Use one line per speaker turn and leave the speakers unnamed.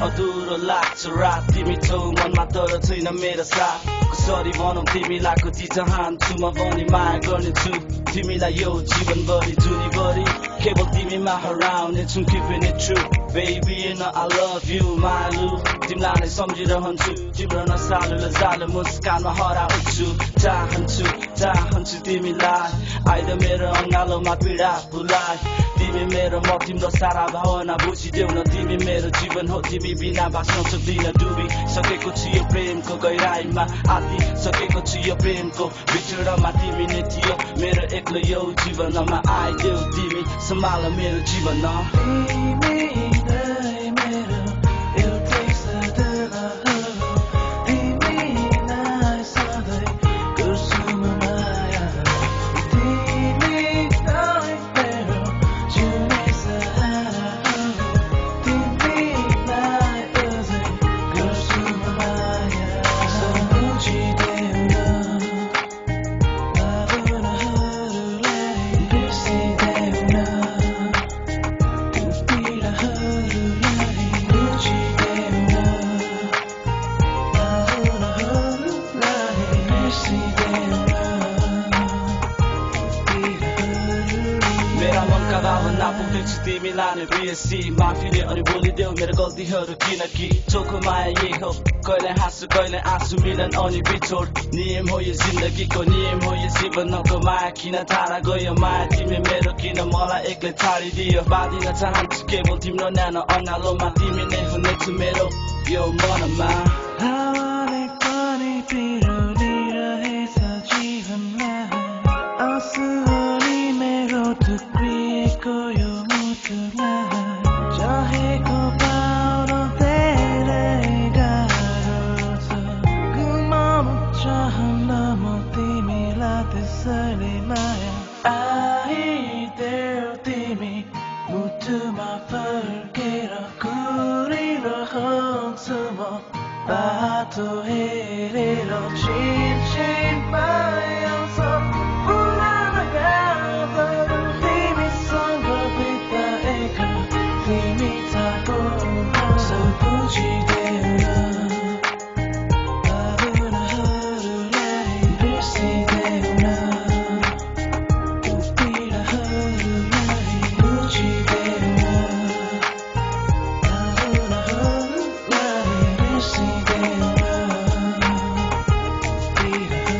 अधुरो लाग्छ रात तिमी छौ मनमा तर छैन मेरो साथ कसरी भनौं तिमीलाई कति चाहन्छु म पनि माया गर्नेछु तिमीलाई यो जीवनभरि जुनीभरि केवल तिमीमा हराउने छु keeping it true baby and I love you मालु तिमीलाई नै सम्झिरहन्छु तिम्रो नसालु लजालु मुस्कानमा हराउँछु चाहन्छु तिमीलाई आइद मेरो अङ्गालोमा पीडा भुलाइ तिमी मेरो म तिम्रो सारा भावना बुझिदेऊ न तिमी मेरो जीवन हो तिमी बिना बाँच्न सक्दिन डुबी सकेको छु यो प्रेमको गहिराईमा आदि सकेको छु यो प्रेमको भित्रमा तिमी नै थियो मेरो एक्लो यो जीवनमा आइदेऊ तिमी सम्हाल मेरो जीवन तिमीलाई नै बिर्सी माफीले अनि बोलिदेऊ मेरो गल्तीहरू किनकि चोखो माया यही हो कहिले हाँसु कहिले आँसु मिलन अनि बिछोड नियम हो यो जिन्दगीको नियम हो यो जीवनको माया किन थाहा गयो माया तिमी मेरो किन मलाई एक्लै छाडिदियो बाँधिन चाहन्छु केवल तिम्रो न्यानो अँगालोमा तिमी नै हुनेछु मेरो यो मनमा
हावाले पनि पिरोलिरहेछ जीवनमा आँसु अनि मेरो थुप्रिएको यो चाहेको पाउन धेरै गाह्रो छ गुमाउन चाहन्न म तिमीलाई त्यसैले माया आइदेऊ तिमी मुटुमा फर्केर कुरिरहन्छु म बाटो हेरेर छिन पाउँछ पुरानो गाउँहरू तिमीसँग बिताएका तिमी थाहा सो बुझिदेऊ भावनाहरूलाई बिर्सिदेऊ न त्यो पीडाहरूलाई बुझिदेऊ भावनाहरूलाई बिर्सिदेऊ पीडाहरूलाई